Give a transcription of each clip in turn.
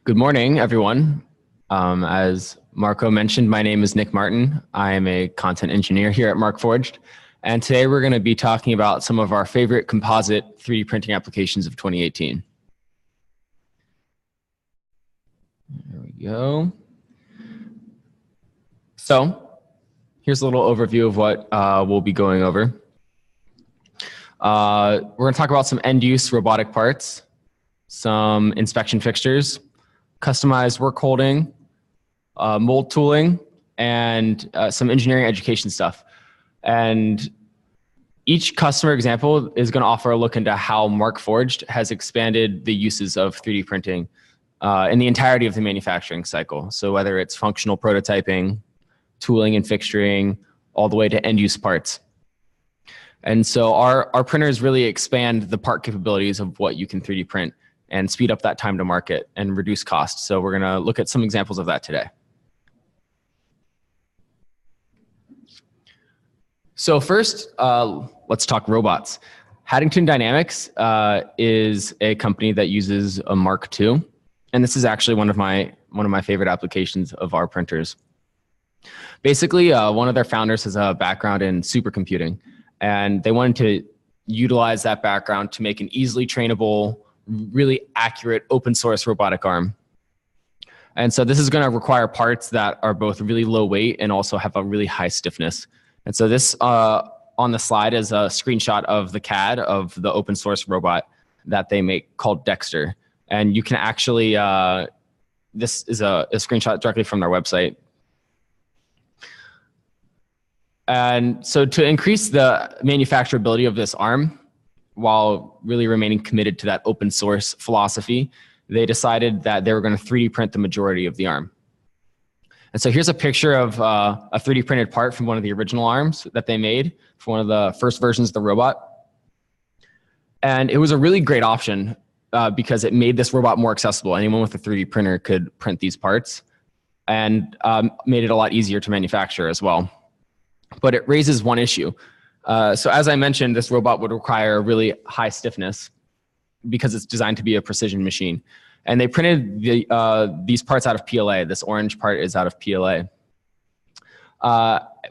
Good morning, everyone. As Marco mentioned, my name is Nick Martin. I am a content engineer here at Markforged. And today we're going to be talking about some of our favorite composite 3D printing applications of 2018. There we go. So here's a little overview of what we'll be going over. We're going to talk about some end-use robotic parts, some inspection fixtures, customized work holding, mold tooling, and some engineering education stuff. And each customer example is going to offer a look into how Markforged has expanded the uses of 3D printing in the entirety of the manufacturing cycle. So whether it's functional prototyping, tooling and fixturing, all the way to end-use parts. And so our printers really expand the part capabilities of what you can 3D print and speed up that time to market and reduce costs. So we're going to look at some examples of that today. So first, let's talk robots. Haddington Dynamics is a company that uses a Mark II, and this is actually one of my favorite applications of our printers. Basically, one of their founders has a background in supercomputing, and they wanted to utilize that background to make an easily trainable, really accurate open source robotic arm. And so this is going to require parts that are both really low weight and also have a really high stiffness. And so this on the slide is a screenshot of the CAD of the open source robot that they make called Dexter. And you can actually, this is a screenshot directly from their website. And so to increase the manufacturability of this arm, while really remaining committed to that open source philosophy, they decided that they were going to 3D print the majority of the arm. And so here's a picture of a 3D printed part from one of the original arms that they made for one of the first versions of the robot. And it was a really great option because it made this robot more accessible. Anyone with a 3D printer could print these parts and made it a lot easier to manufacture as well. But it raises one issue. So as I mentioned, this robot would require a really high stiffness because it's designed to be a precision machine. And they printed these parts out of PLA. This orange part is out of PLA,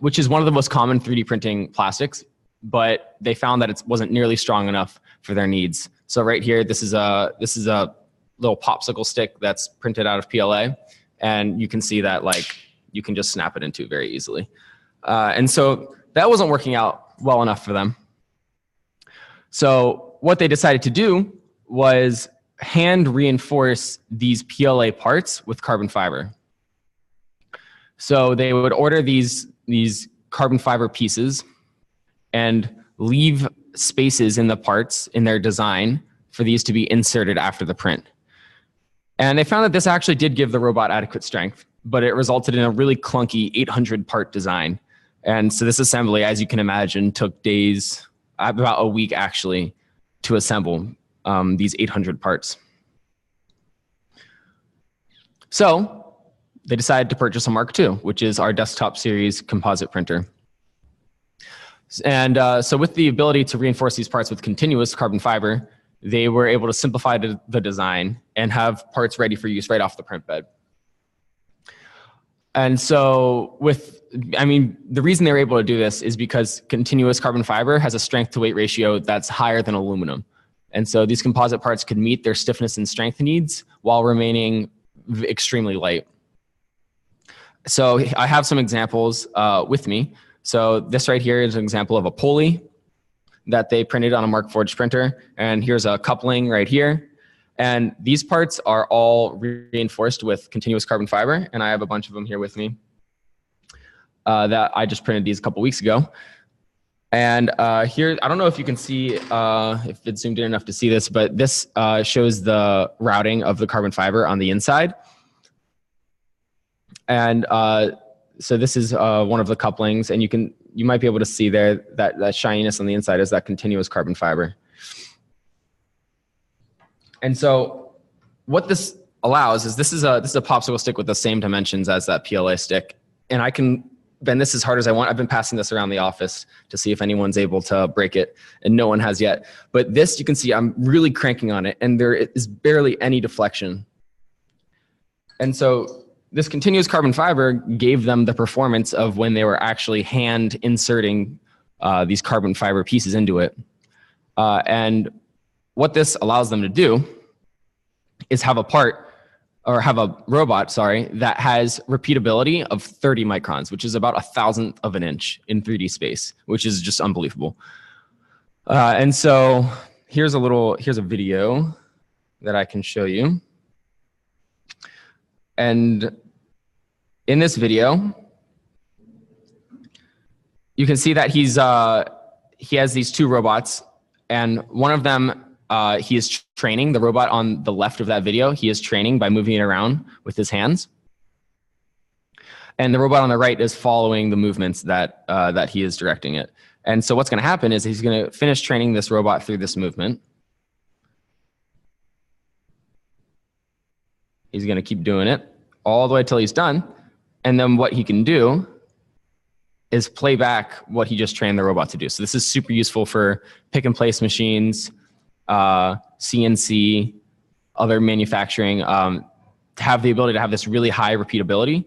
which is one of the most common 3D printing plastics, but they found that it wasn't nearly strong enough for their needs. So right here, this is a little popsicle stick that's printed out of PLA. And you can see that you can just snap it into very easily. And so that wasn't working out well enough for them. So what they decided to do was hand reinforce these PLA parts with carbon fiber. So they would order these carbon fiber pieces and leave spaces in the parts in their design for these to be inserted after the print. And they found that this actually did give the robot adequate strength, but it resulted in a really clunky 800 part design. And so this assembly, as you can imagine, took days, about a week actually, to assemble these 800 parts. So they decided to purchase a Mark II, which is our desktop series composite printer. And so with the ability to reinforce these parts with continuous carbon fiber, they were able to simplify the design and have parts ready for use right off the print bed. And so the reason they were able to do this is because continuous carbon fiber has a strength to weight ratio that's higher than aluminum. And so these composite parts could meet their stiffness and strength needs while remaining extremely light. So I have some examples with me. So this right here is an example of a pulley that they printed on a Markforged printer. And here's a coupling right here. And these parts are all reinforced with continuous carbon fiber. And I have a bunch of them here with me that I just printed these a couple weeks ago. And here, I don't know if you can see, if it's zoomed in enough to see this, but this shows the routing of the carbon fiber on the inside. And so this is one of the couplings. And you might be able to see there that shininess on the inside is that continuous carbon fiber. And so what this allows is this is a popsicle stick with the same dimensions as that PLA stick. And I can bend this as hard as I want. I've been passing this around the office to see if anyone's able to break it, and no one has yet. But this, you can see I'm really cranking on it, and there is barely any deflection. And so this continuous carbon fiber gave them the performance of when they were actually hand inserting these carbon fiber pieces into it. And what this allows them to do is have a robot, that has repeatability of 30 microns, which is about 1,000th of an inch in 3D space, which is just unbelievable. And so here's a video that I can show you. And in this video, you can see that he has these two robots, and one of them, he is training. The robot on the left of that video, he is training by moving it around with his hands. And the robot on the right is following the movements that he is directing it. And so what's going to happen is he's going to finish training this robot through this movement. He's going to keep doing it all the way till he's done. And then what he can do is play back what he just trained the robot to do. So this is super useful for pick and place machines, CNC, other manufacturing, to have the ability to have this really high repeatability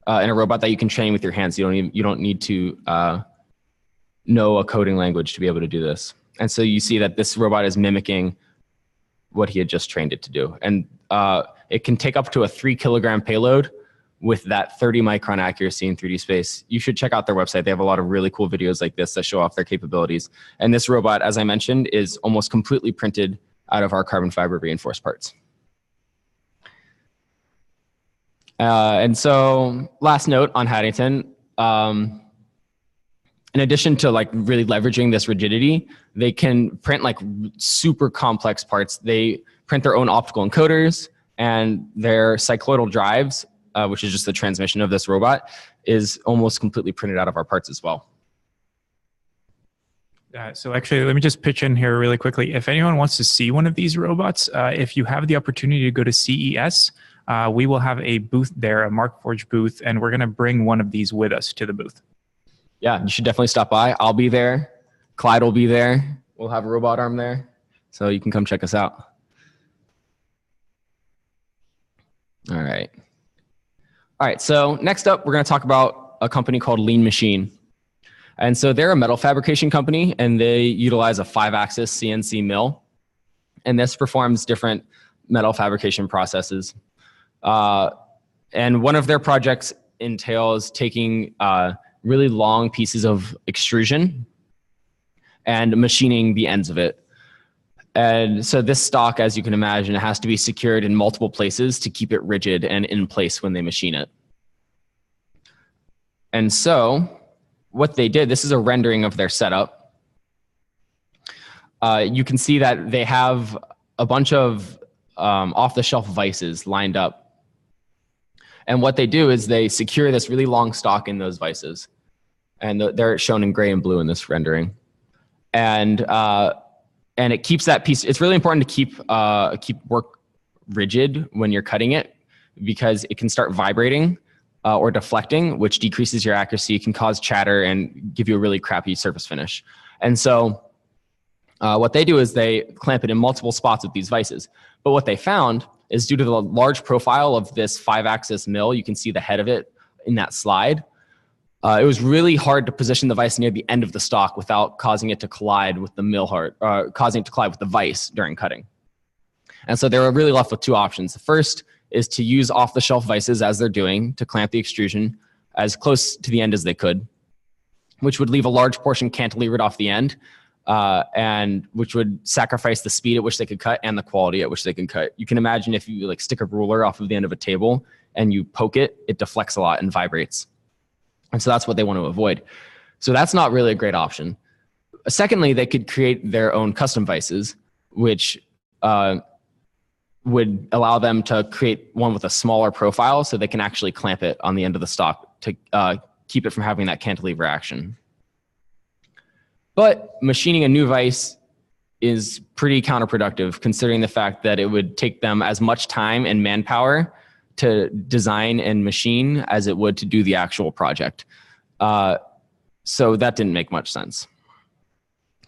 in a robot that you can train with your hands. You don't need to know a coding language to be able to do this. And so you see that this robot is mimicking what he had just trained it to do. And it can take up to a 3 kilogram payload with that 30 micron accuracy in 3D space. You should check out their website. They have a lot of really cool videos like this that show off their capabilities. And this robot, as I mentioned, is almost completely printed out of our carbon fiber reinforced parts. And so last note on Haddington, in addition to like really leveraging this rigidity, they can print like super complex parts. They print their own optical encoders, and their cycloidal drives, which is just the transmission of this robot, is almost completely printed out of our parts as well. So actually, let me just pitch in here really quickly. If anyone wants to see one of these robots, if you have the opportunity to go to CES, we will have a booth there, a Markforged booth, and we're going to bring one of these with us to the booth. Yeah, you should definitely stop by. I'll be there. Clyde will be there. We'll have a robot arm there. So you can come check us out. All right. All right, so next up, we're going to talk about a company called Lean Machine. And so they're a metal fabrication company, and they utilize a 5-axis CNC mill. And this performs different metal fabrication processes. And one of their projects entails taking really long pieces of extrusion and machining the ends of it. And so this stock, as you can imagine, has to be secured in multiple places to keep it rigid and in place when they machine it. And so what they did, this is a rendering of their setup. You can see that they have a bunch of off-the-shelf vices lined up. And what they do is they secure this really long stock in those vices. And they're shown in gray and blue in this rendering. And it keeps that piece. It's really important to keep work rigid when you're cutting it, because it can start vibrating or deflecting, which decreases your accuracy, can cause chatter, and give you a really crappy surface finish. And so what they do is they clamp it in multiple spots with these vices. But what they found is, due to the large profile of this 5-axis mill, you can see the head of it in that slide. It was really hard to position the vise near the end of the stock without causing it to collide with the mill heart, causing it to collide with the vise during cutting. And so they were really left with two options. The first is to use off-the-shelf vices, as they're doing, to clamp the extrusion as close to the end as they could, which would leave a large portion cantilevered off the end, and which would sacrifice the speed at which they could cut and the quality at which they can cut. You can imagine if you like stick a ruler off of the end of a table and you poke it, it deflects a lot and vibrates. And so that's what they want to avoid. So that's not really a great option. Secondly, they could create their own custom vices, which would allow them to create one with a smaller profile so they can actually clamp it on the end of the stock to keep it from having that cantilever action. But machining a new vise is pretty counterproductive, considering the fact that it would take them as much time and manpower to design and machine as it would to do the actual project. So that didn't make much sense.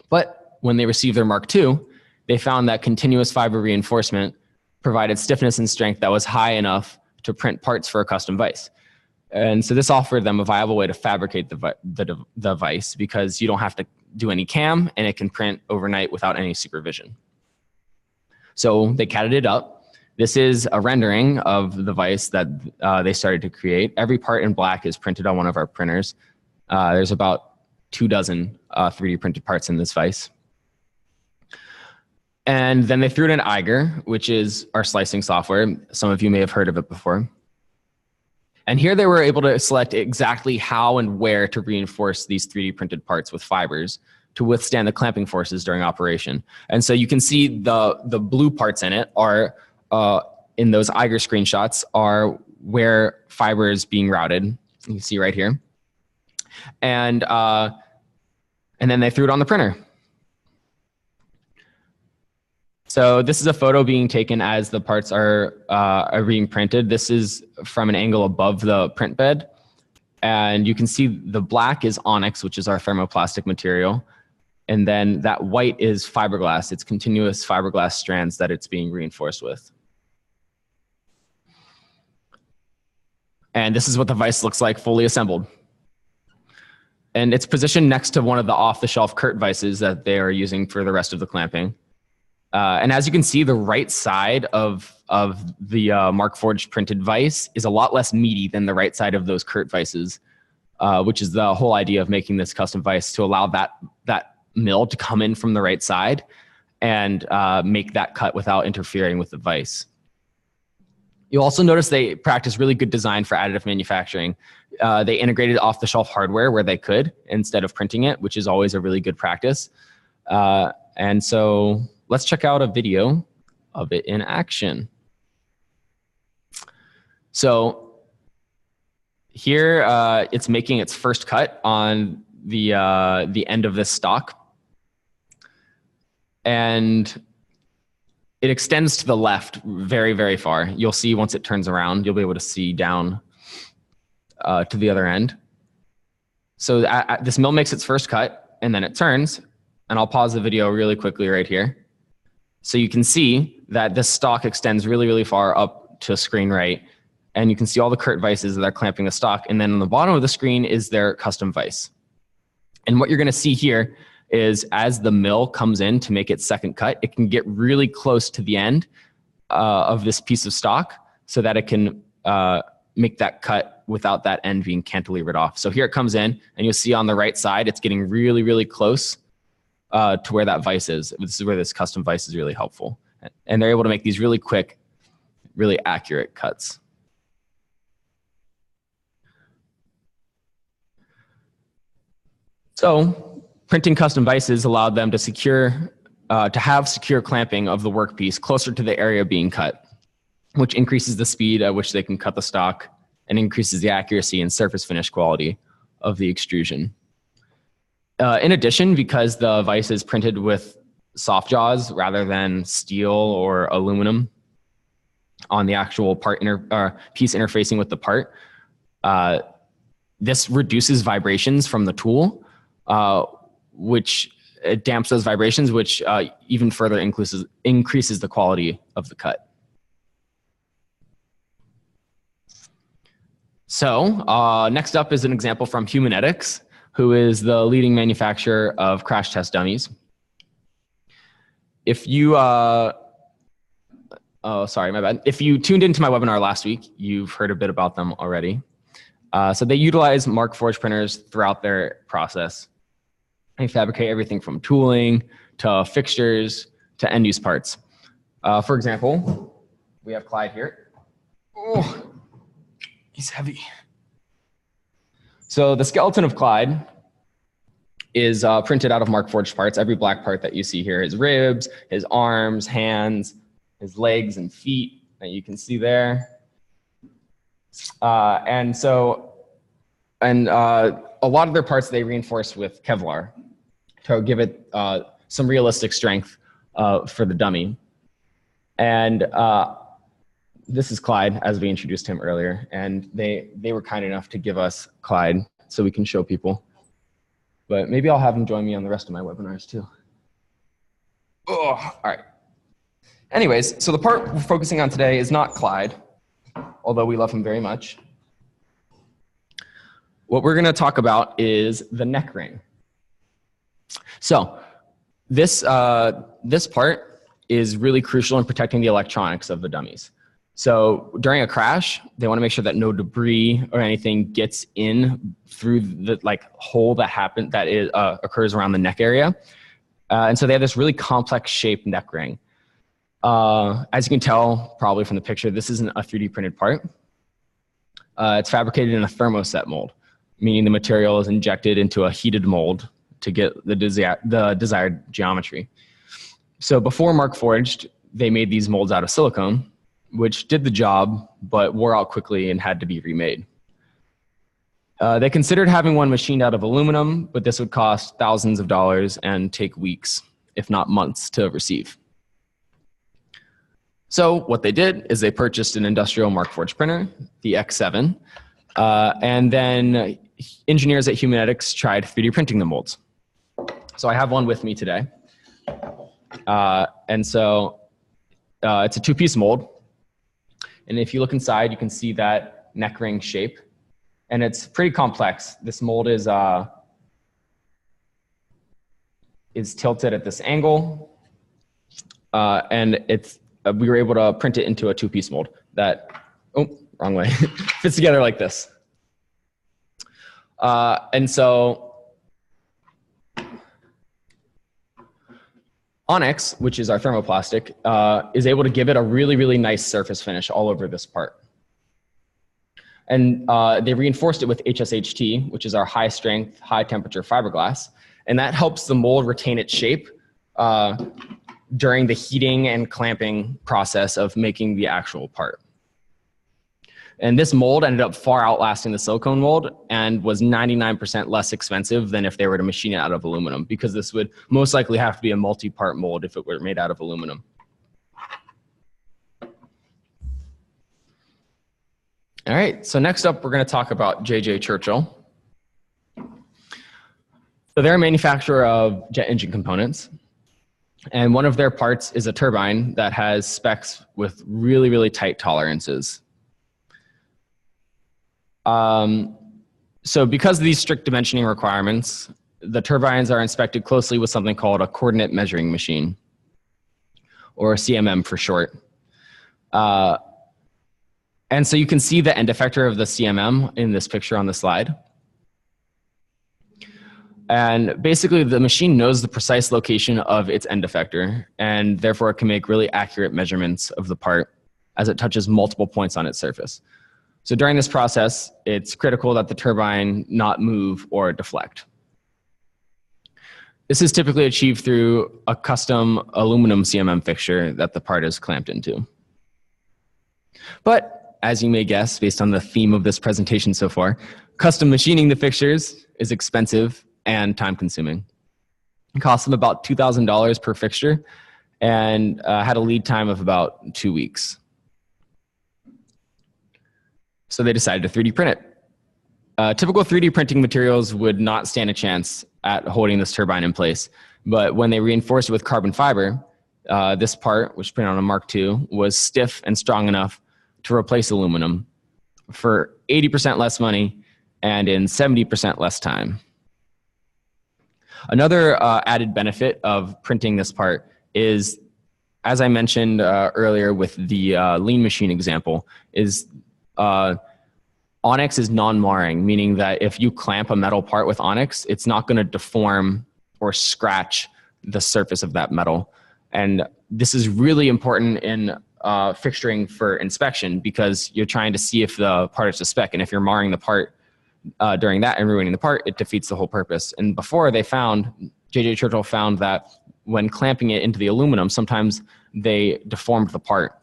But when they received their Mark II, they found that continuous fiber reinforcement provided stiffness and strength that was high enough to print parts for a custom vise. And so this offered them a viable way to fabricate the vise, because you don't have to do any CAM, and it can print overnight without any supervision. So they catted it up. This is a rendering of the vise that they started to create. Every part in black is printed on one of our printers. There's about 24 3D printed parts in this vise. And then they threw it in Eiger, which is our slicing software. Some of you may have heard of it before. And here they were able to select exactly how and where to reinforce these 3D printed parts with fibers to withstand the clamping forces during operation. And so you can see the blue parts in it are, in those Eiger screenshots, are where fiber is being routed. You can see right here. And then they threw it on the printer. So this is a photo being taken as the parts are being printed. This is from an angle above the print bed. And you can see the black is Onyx, which is our thermoplastic material. And then that white is fiberglass. It's continuous fiberglass strands that it's being reinforced with. And this is what the vise looks like fully assembled. And it's positioned next to one of the off-the-shelf Kurt vises that they are using for the rest of the clamping. And as you can see, the right side of the Markforged printed vise is a lot less meaty than the right side of those Kurt vises, which is the whole idea of making this custom vise, to allow that mill to come in from the right side and make that cut without interfering with the vise. You'll also notice they practice really good design for additive manufacturing. They integrated off-the-shelf hardware where they could instead of printing it, which is always a really good practice. And so let's check out a video of it in action. So here it's making its first cut on the end of this stock. And it extends to the left very, very far. You'll see once it turns around, you'll be able to see down to the other end. So this mill makes its first cut, and then it turns. And I'll pause the video really quickly right here. So you can see that this stock extends really, really far up to screen right. And you can see all the Kurt vises that are clamping the stock. And then on the bottom of the screen is their custom vise. And what you're going to see here is as the mill comes in to make its second cut, it can get really close to the end of this piece of stock so that it can make that cut without that end being cantilevered off. So here it comes in, and you'll see on the right side, it's getting really, really close to where that vise is. This is where this custom vise is really helpful. And they're able to make these really quick, really accurate cuts. So printing custom vises allowed them to have secure clamping of the workpiece closer to the area being cut, which increases the speed at which they can cut the stock and increases the accuracy and surface finish quality of the extrusion. In addition, because the vise is printed with soft jaws rather than steel or aluminum on the actual piece interfacing with the part, this reduces vibrations from the tool, which it damps those vibrations, which even further increases the quality of the cut. So next up is an example from Humanetics, who is the leading manufacturer of crash test dummies. If you, oh, sorry, my bad. If you tuned into my webinar last week, you've heard a bit about them already. So they utilize Markforged printers throughout their process. They fabricate everything from tooling to fixtures to end-use parts. For example, we have Clyde here. Oh, he's heavy. So the skeleton of Clyde is printed out of Markforged parts. Every black part that you see here, his ribs, his arms, hands, his legs and feet that you can see there. And a lot of their parts they reinforce with Kevlar to give it some realistic strength for the dummy. And this is Clyde, as we introduced him earlier, and they were kind enough to give us Clyde so we can show people. But maybe I'll have him join me on the rest of my webinars too. Oh, all right. Anyways, so the part we're focusing on today is not Clyde, although we love him very much. What we're going to talk about is the neck ring. So this part is really crucial in protecting the electronics of the dummies. So during a crash, they want to make sure that no debris or anything gets in through the hole that occurs around the neck area. And so they have this really complex shaped neck ring. As you can tell probably from the picture, this isn't a 3D printed part. It's fabricated in a thermoset mold, meaning the material is injected into a heated mold to get the desired geometry. So before Markforged, they made these molds out of silicone, which did the job, but wore out quickly and had to be remade. They considered having one machined out of aluminum, but this would cost thousands of dollars and take weeks, if not months, to receive. So what they did is they purchased an industrial Markforged printer, the X7, and then engineers at Humanetics tried 3D printing the molds. So I have one with me today. And so it's a two-piece mold. And if you look inside, you can see that neck ring shape. And it's pretty complex. This mold is tilted at this angle. And we were able to print it into a two-piece mold that, oh, wrong way, fits together like this. And so Onyx, which is our thermoplastic, is able to give it a really, really nice surface finish all over this part. And they reinforced it with HSHT, which is our high strength, high temperature fiberglass. And that helps the mold retain its shape during the heating and clamping process of making the actual part. And this mold ended up far outlasting the silicone mold and was 99% less expensive than if they were to machine it out of aluminum, because this would most likely have to be a multi-part mold if it were made out of aluminum. All right, so next up, we're going to talk about JJ Churchill. So they're a manufacturer of jet engine components. And one of their parts is a turbine that has specs with really, really tight tolerances. So because of these strict dimensioning requirements, the turbines are inspected closely with something called a coordinate measuring machine, or a CMM for short. And so you can see the end effector of the CMM in this picture on the slide. And basically the machine knows the precise location of its end effector, and therefore it can make really accurate measurements of the part as it touches multiple points on its surface. So during this process, it's critical that the turbine not move or deflect. This is typically achieved through a custom aluminum CMM fixture that the part is clamped into. But as you may guess, based on the theme of this presentation so far, custom machining the fixtures is expensive and time consuming. It costs them about $2,000 per fixture and had a lead time of about 2 weeks. So they decided to 3D print it. Typical 3D printing materials would not stand a chance at holding this turbine in place. But when they reinforced it with carbon fiber, this part, which printed on a Mark II, was stiff and strong enough to replace aluminum for 80% less money and in 70% less time. Another added benefit of printing this part is, as I mentioned earlier with the lean machine example, is Onyx is non-marring, meaning that if you clamp a metal part with Onyx, it's not going to deform or scratch the surface of that metal. And this is really important in fixturing for inspection, because you're trying to see if the part is to spec. And if you're marring the part during that and ruining the part, it defeats the whole purpose. And before, JJ Churchill found that when clamping it into the aluminum, sometimes they deformed the part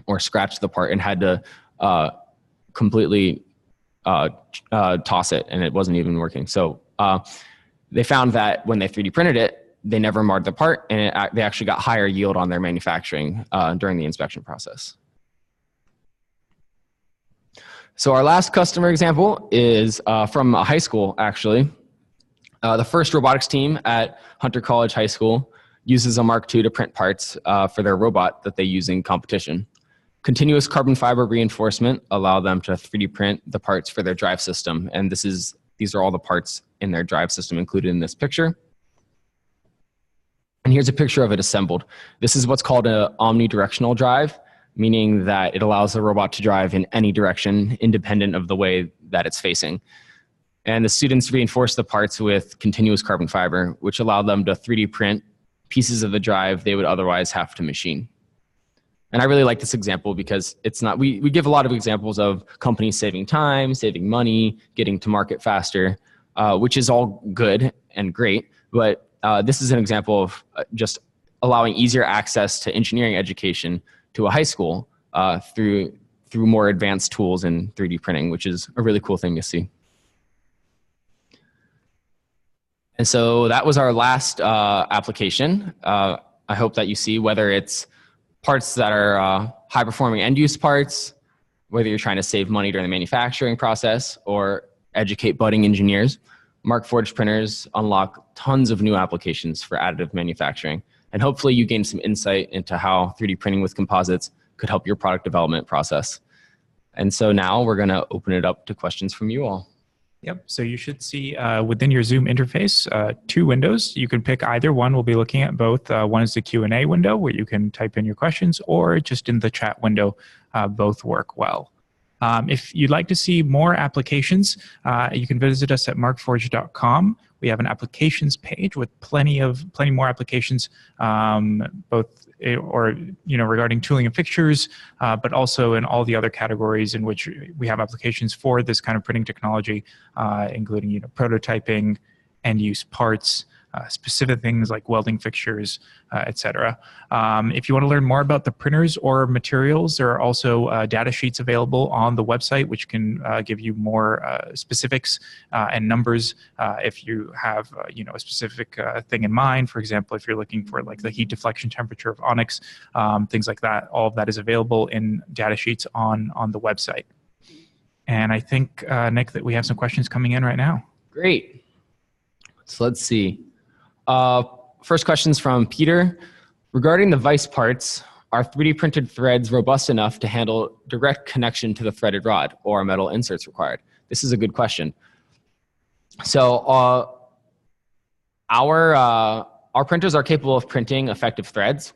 or scratched the part and had to completely toss it, and it wasn't even working. So they found that when they 3D printed it, they never marred the part, and they actually got higher yield on their manufacturing during the inspection process. So our last customer example is from a high school, actually. The First Robotics team at Hunter College High School uses a Mark II to print parts for their robot that they use in competition. Continuous carbon fiber reinforcement allow them to 3D print the parts for their drive system. And these are all the parts in their drive system included in this picture. And here's a picture of it assembled. This is what's called an omnidirectional drive, meaning that it allows the robot to drive in any direction independent of the way that it's facing. And the students reinforced the parts with continuous carbon fiber, which allowed them to 3D print pieces of the drive they would otherwise have to machine. And I really like this example because it's not, we give a lot of examples of companies saving time, saving money, getting to market faster, which is all good and great. But this is an example of just allowing easier access to engineering education to a high school through more advanced tools in 3D printing, which is a really cool thing to see. And so that was our last application. I hope that you see whether it's parts that are high-performing end-use parts, whether you're trying to save money during the manufacturing process or educate budding engineers. Markforged printers unlock tons of new applications for additive manufacturing. And hopefully you gain some insight into how 3D printing with composites could help your product development process. And so now we're going to open it up to questions from you all. Yep. So you should see within your Zoom interface, 2 windows. You can pick either one. We'll be looking at both. One is the Q&A window where you can type in your questions, or just in the chat window. Both work well. If you'd like to see more applications, you can visit us at markforged.com. We have an applications page with plenty more applications, both regarding tooling and fixtures, but also in all the other categories in which we have applications for this kind of printing technology, including prototyping, end-use parts, specific things like welding fixtures, etc. If you want to learn more about the printers or materials, there are also data sheets available on the website, which can give you more specifics and numbers if you have a specific thing in mind. For example, if you're looking for like the heat deflection temperature of Onyx, things like that, all of that is available in data sheets on the website. And I think, Nick, that we have some questions coming in right now. Great. So let's see. First question's from Peter. Regarding the vise parts, are 3D printed threads robust enough to handle direct connection to the threaded rod, or are metal inserts required? This is a good question. So our printers are capable of printing effective threads,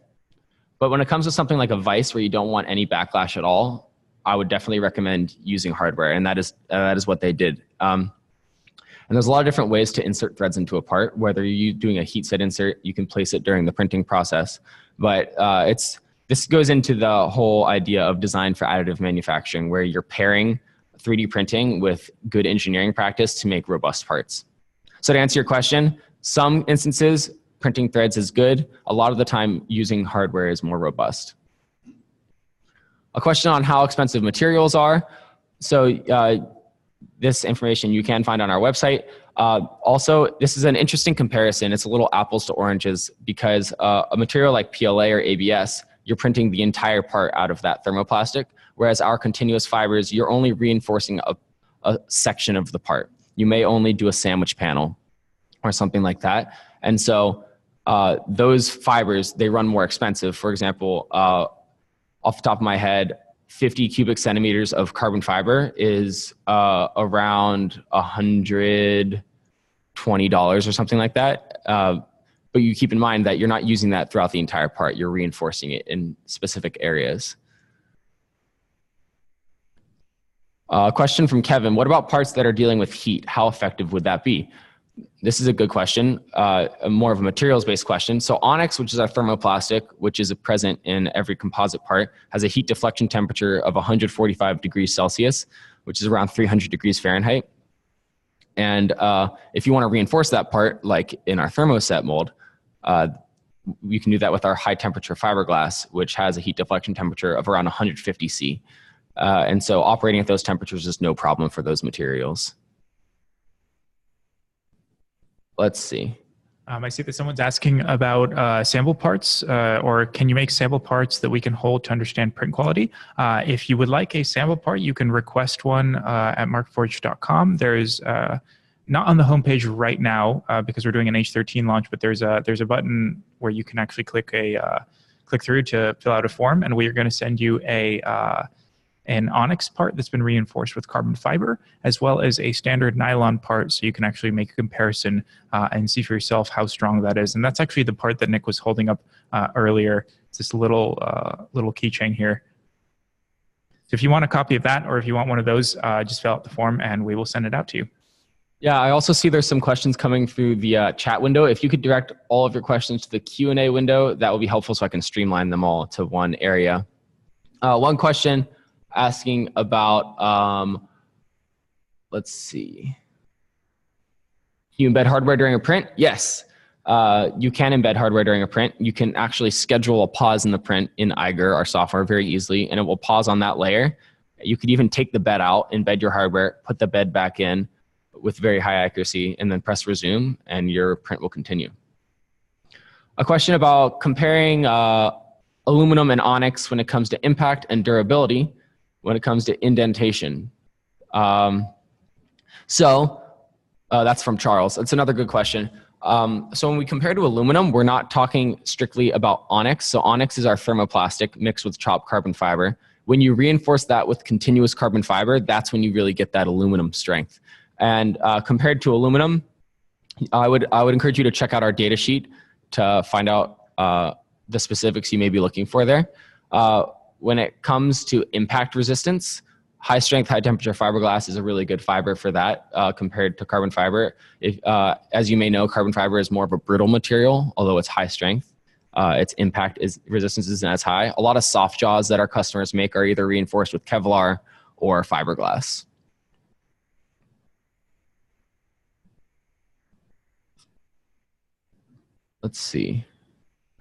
but when it comes to something like a vise where you don't want any backlash at all, I would definitely recommend using hardware, and that is what they did. And there's a lot of different ways to insert threads into a part. Whether you're doing a heat set insert, you can place it during the printing process. But this goes into the whole idea of design for additive manufacturing, where you're pairing 3D printing with good engineering practice to make robust parts. So to answer your question, some instances, printing threads is good. A lot of the time, using hardware is more robust. A question on how expensive materials are. So this information you can find on our website. Also, this is an interesting comparison. It's a little apples to oranges because a material like PLA or ABS, you're printing the entire part out of that thermoplastic, whereas our continuous fibers, you're only reinforcing a section of the part. You may only do a sandwich panel or something like that. And so those fibers, they run more expensive. For example, off the top of my head, 50 cubic centimeters of carbon fiber is around $120 or something like that. But you keep in mind that you're not using that throughout the entire part. You're reinforcing it in specific areas. Question from Kevin. What about parts that are dealing with heat? How effective would that be? This is a good question, more of a materials-based question. So Onyx, which is our thermoplastic, which is present in every composite part, has a heat deflection temperature of 145 degrees Celsius, which is around 300 degrees Fahrenheit. And if you want to reinforce that part, like in our thermoset mold, you can do that with our high temperature fiberglass, which has a heat deflection temperature of around 150 C. And so operating at those temperatures is no problem for those materials. Let's see. I see that someone's asking about sample parts, or can you make sample parts that we can hold to understand print quality? If you would like a sample part, you can request one at markforged.com. There's not on the homepage right now because we're doing an H13 launch, but there's a button where you can actually click through to fill out a form, and we are going to send you an Onyx part that's been reinforced with carbon fiber, as well as a standard nylon part, so you can actually make a comparison and see for yourself how strong that is. And that's actually the part that Nick was holding up earlier. It's this little keychain here. So if you want a copy of that, or if you want one of those, just fill out the form and we will send it out to you. Yeah, I also see there's some questions coming through the chat window. If you could direct all of your questions to the Q&A window, that would be helpful so I can streamline them all to one area. One question asking about, let's see. Can you embed hardware during a print? Yes, you can embed hardware during a print. You can actually schedule a pause in the print in Eiger, our software, very easily, and it will pause on that layer. You could even take the bed out, embed your hardware, put the bed back in with very high accuracy, and then press resume, and your print will continue. A question about comparing aluminum and Onyx when it comes to impact and durability when it comes to indentation. That's from Charles. That's another good question. So when we compare to aluminum, we're not talking strictly about Onyx. So Onyx is our thermoplastic mixed with chopped carbon fiber. When you reinforce that with continuous carbon fiber, that's when you really get that aluminum strength. And compared to aluminum, I would encourage you to check out our data sheet to find out the specifics you may be looking for there. When it comes to impact resistance, high strength, high temperature fiberglass is a really good fiber for that compared to carbon fiber. As you may know, carbon fiber is more of a brittle material, although it's high strength. Its resistance isn't as high. A lot of soft jaws that our customers make are either reinforced with Kevlar or fiberglass. Let's see.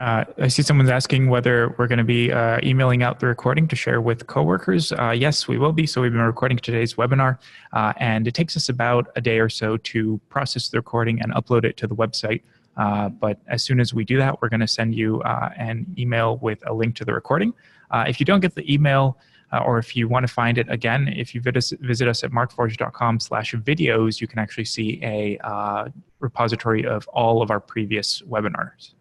I see someone's asking whether we're going to be emailing out the recording to share with coworkers. Yes, we will be. So we've been recording today's webinar, and it takes us about a day or so to process the recording and upload it to the website. But as soon as we do that, we're going to send you an email with a link to the recording. If you don't get the email, or if you want to find it again, if you visit us at markforged.com/videos, you can actually see a repository of all of our previous webinars.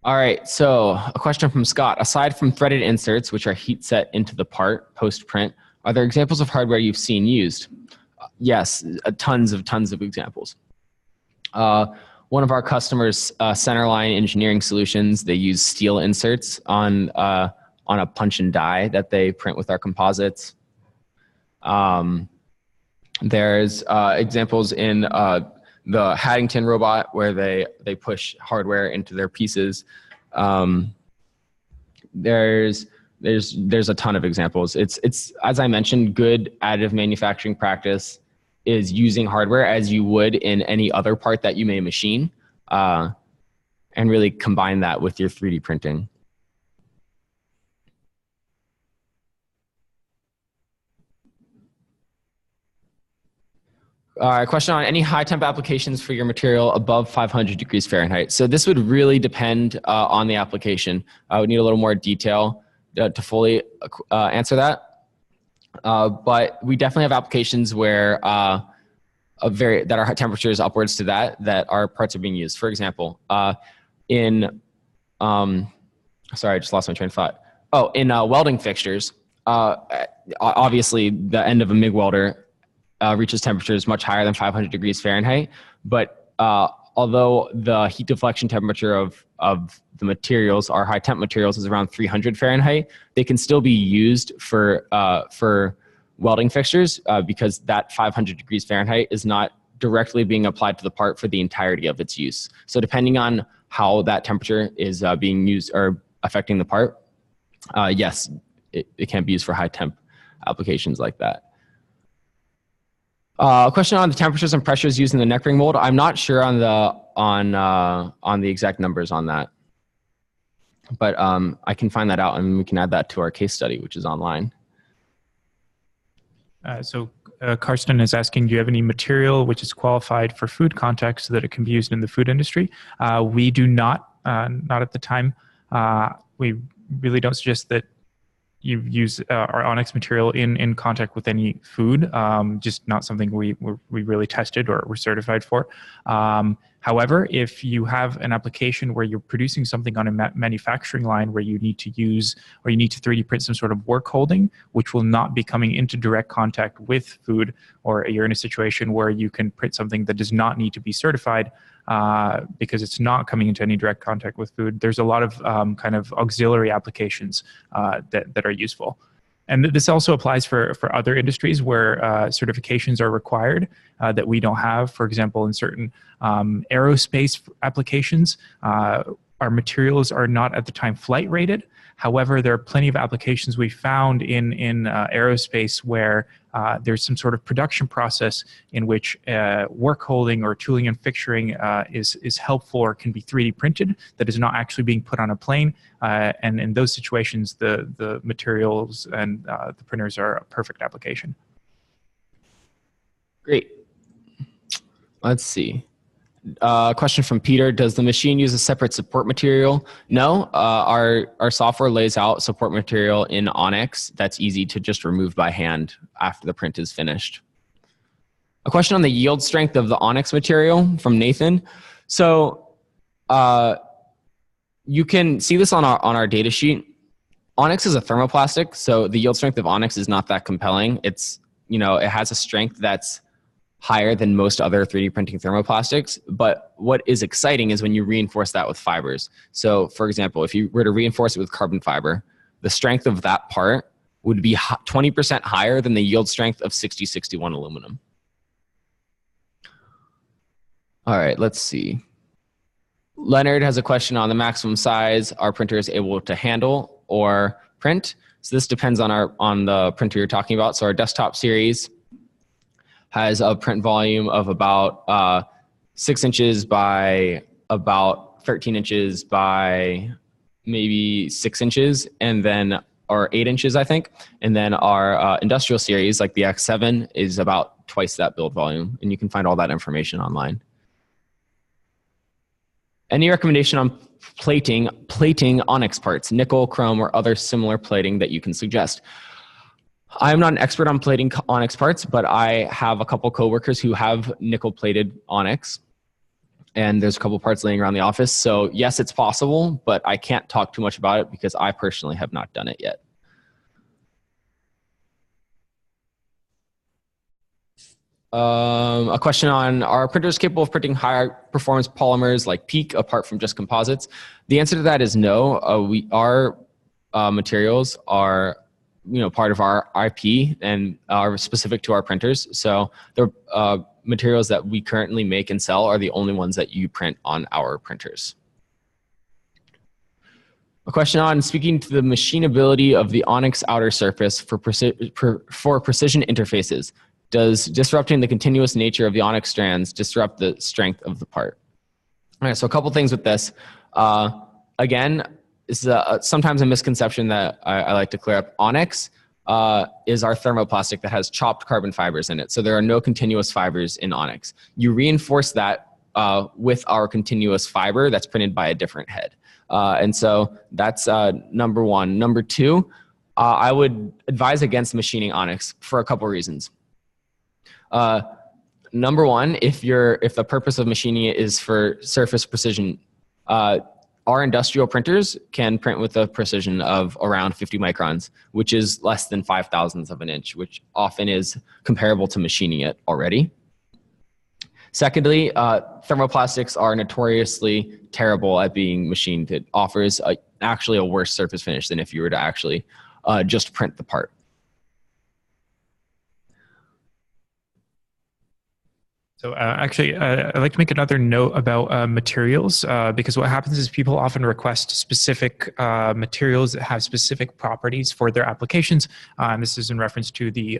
All right, so a question from Scott. Aside from threaded inserts, which are heat set into the part post-print, are there examples of hardware you've seen used? Yes, tons of examples. One of our customers, Centerline Engineering Solutions, they use steel inserts on a punch and die that they print with our composites. There's examples in the Haddington robot where they push hardware into their pieces. There's a ton of examples. It's as I mentioned, good additive manufacturing practice is using hardware as you would in any other part that you may machine, and really combine that with your 3D printing. All right, question on any high temp applications for your material above 500 degrees Fahrenheit. So this would really depend on the application. I would need a little more detail to fully answer that. But we definitely have applications where that are temperatures upwards to that our parts are being used. For example, sorry, I just lost my train of thought. Oh, in welding fixtures, obviously the end of a MIG welder reaches temperatures much higher than 500 degrees Fahrenheit. But although the heat deflection temperature of the materials, our high temp materials, is around 300 Fahrenheit, they can still be used for welding fixtures because that 500 degrees Fahrenheit is not directly being applied to the part for the entirety of its use. So depending on how that temperature is being used or affecting the part, yes, it can be used for high temp applications like that. A question on the temperatures and pressures used in the neck ring mold. I'm not sure on the exact numbers on that, but I can find that out and we can add that to our case study, which is online. Karsten is asking, do you have any material which is qualified for food context so that it can be used in the food industry? We do not at the time. We really don't suggest that you use our Onyx material in contact with any food, just not something we really tested or were certified for. However, if you have an application where you're producing something on a manufacturing line where you need to use or you need to 3D print some sort of work holding, which will not be coming into direct contact with food, or you're in a situation where you can print something that does not need to be certified because it's not coming into any direct contact with food, there's a lot of kind of auxiliary applications that are useful. And this also applies for other industries where certifications are required that we don't have. For example, in certain aerospace applications, our materials are not at the time flight rated. However, there are plenty of applications we found in aerospace where there's some sort of production process in which work holding or tooling and fixturing is helpful or can be 3D printed that is not actually being put on a plane. And in those situations, the materials and the printers are a perfect application. Great. Let's see. Question from Peter: does the machine use a separate support material? No, our software lays out support material in Onyx that's easy to just remove by hand after the print is finished. A question on the yield strength of the Onyx material from Nathan. So you can see this on our data sheet. Onyx is a thermoplastic, so the yield strength of Onyx is not that compelling. It's, it has a strength that's higher than most other 3D printing thermoplastics. But what is exciting is when you reinforce that with fibers. So for example, if you were to reinforce it with carbon fiber, the strength of that part would be 20% higher than the yield strength of 6061 aluminum. All right, let's see. Leonard has a question on the maximum size our printer is able to handle or print. So this depends on the printer you're talking about. So our desktop series has a print volume of about 6 inches by about 13 inches by maybe 6 inches, and then, or 8 inches, I think. And then our industrial series, like the X7, is about twice that build volume. And you can find all that information online. Any recommendation on plating Onyx parts, nickel, chrome, or other similar plating that you can suggest? I'm not an expert on plating Onyx parts, but I have a couple coworkers who have nickel-plated Onyx, and there's a couple parts laying around the office. So yes, it's possible, but I can't talk too much about it because I personally have not done it yet. A question on, are printers capable of printing higher performance polymers like PEEK apart from just composites? The answer to that is no. Our materials are part of our IP and are specific to our printers. So the materials that we currently make and sell are the only ones that you print on our printers. A question on speaking to the machinability of the Onyx outer surface for precision interfaces. Does disrupting the continuous nature of the Onyx strands disrupt the strength of the part? All right, so a couple things with this. Again, this is sometimes a misconception that I like to clear up. Onyx is our thermoplastic that has chopped carbon fibers in it. So there are no continuous fibers in Onyx. You reinforce that with our continuous fiber that's printed by a different head. And so that's number one. Number two, I would advise against machining Onyx for a couple reasons. Number one, if the purpose of machining it is for surface precision, our industrial printers can print with a precision of around 50 microns, which is less than 5/1000th of an inch, which often is comparable to machining it already. Secondly, thermoplastics are notoriously terrible at being machined. It offers actually a worse surface finish than if you were to actually just print the part. So actually, I'd like to make another note about materials because what happens is people often request specific materials that have specific properties for their applications. And this is in reference to the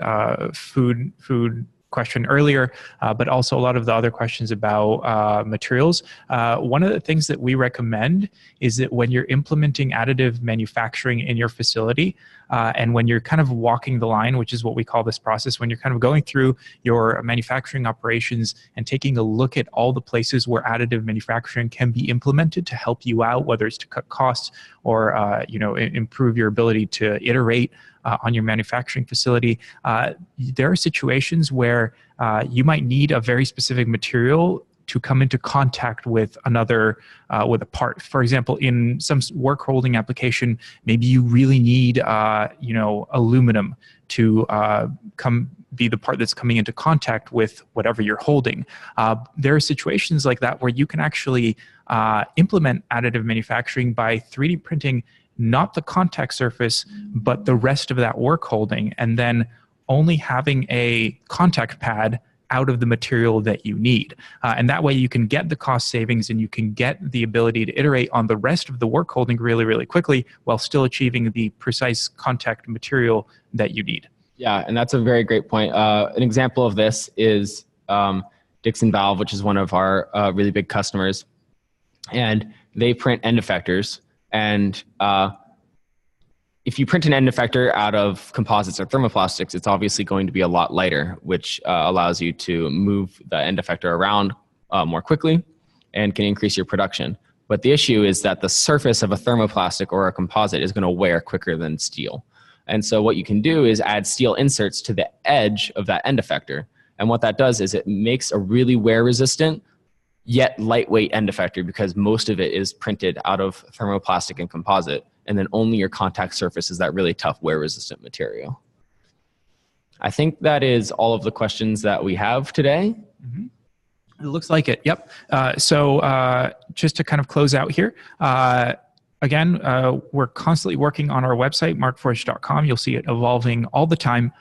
food question earlier, but also a lot of the other questions about materials. One of the things that we recommend is that when you're implementing additive manufacturing in your facility, and when you're kind of walking the line, which is what we call this process, when you're kind of going through your manufacturing operations and taking a look at all the places where additive manufacturing can be implemented to help you out, whether it's to cut costs or improve your ability to iterate on your manufacturing facility, there are situations where you might need a very specific material to come into contact with another, with a part. For example, in some work holding application, maybe you really need, aluminum to be the part that's coming into contact with whatever you're holding. There are situations like that where you can actually implement additive manufacturing by 3D printing not the contact surface, but the rest of that work holding, and then only having a contact pad out of the material that you need. And that way you can get the cost savings and you can get the ability to iterate on the rest of the work holding really, really quickly while still achieving the precise contact material that you need. Yeah, and that's a very great point. An example of this is Dixon Valve, which is one of our really big customers. And they print end effectors. And if you print an end effector out of composites or thermoplastics, it's obviously going to be a lot lighter, which allows you to move the end effector around more quickly and can increase your production. But the issue is that the surface of a thermoplastic or a composite is going to wear quicker than steel. And so what you can do is add steel inserts to the edge of that end effector. And what that does is it makes a really wear resistant yet lightweight end effector, because most of it is printed out of thermoplastic and composite, and then only your contact surface is that really tough wear resistant material. I think that is all of the questions that we have today. Mm-hmm. It looks like it. Yep. So just to kind of close out here, again, we're constantly working on our website, markforged.com. You'll see it evolving all the time.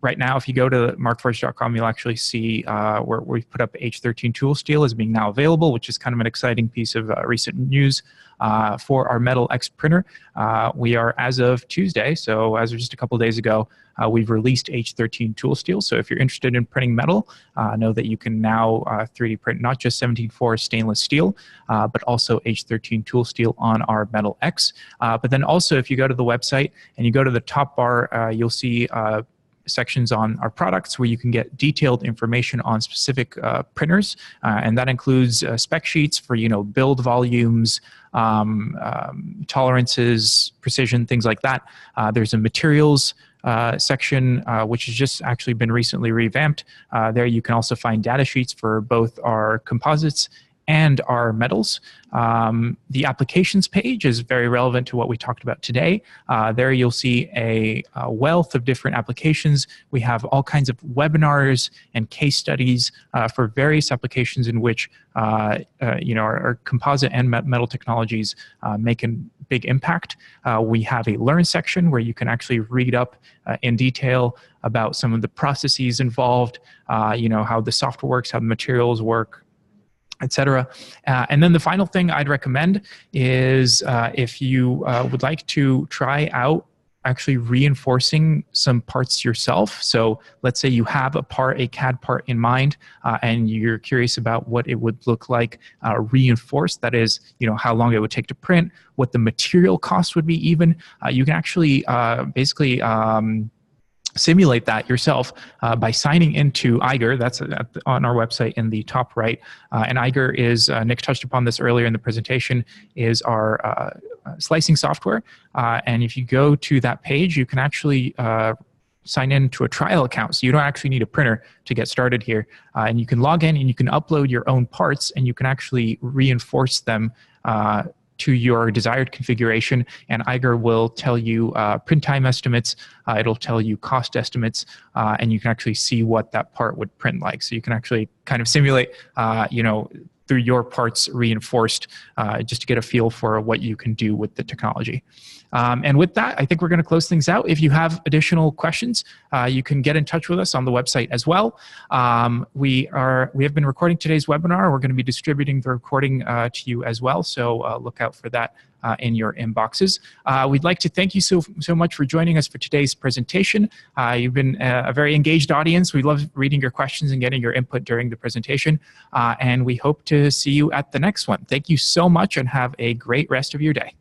Right now, if you go to markforged.com, you'll actually see where we've put up H13 tool steel as being now available, which is kind of an exciting piece of recent news for our Metal X printer. We are, as of Tuesday, so as of just a couple of days ago, we've released H13 tool steel. So if you're interested in printing metal, know that you can now 3D print not just 17.4 stainless steel, but also H13 tool steel on our Metal X. But then also, if you go to the website and you go to the top bar, you'll see sections on our products where you can get detailed information on specific printers, and that includes spec sheets for build volumes, tolerances, precision, things like that. There's a materials section, which has just actually been recently revamped. There you can also find data sheets for both our composites and our metals. The applications page is very relevant to what we talked about today. There you'll see a wealth of different applications. We have all kinds of webinars and case studies for various applications in which our composite and metal technologies make a big impact. We have a learn section where you can actually read up in detail about some of the processes involved, how the software works, how the materials work, etc. And then the final thing I'd recommend is if you would like to try out actually reinforcing some parts yourself. So let's say you have a CAD part in mind, and you're curious about what it would look like reinforced. That is, how long it would take to print, what the material cost would be even. You can actually basically simulate that yourself by signing into Eiger. That's on our website in the top right. And Eiger is, Nick touched upon this earlier in the presentation, is our slicing software. And if you go to that page, you can actually sign in to a trial account. So you don't actually need a printer to get started here. And you can log in and you can upload your own parts, and you can actually reinforce them to your desired configuration, and Eiger will tell you print time estimates, it'll tell you cost estimates, and you can actually see what that part would print like. So you can actually kind of simulate, through your parts reinforced, just to get a feel for what you can do with the technology. And with that, I think we're going to close things out. If you have additional questions, you can get in touch with us on the website as well. We have been recording today's webinar. We're going to be distributing the recording to you as well. So look out for that in your inboxes. We'd like to thank you so much for joining us for today's presentation. You've been a very engaged audience. We love reading your questions and getting your input during the presentation. And we hope to see you at the next one. Thank you so much and have a great rest of your day.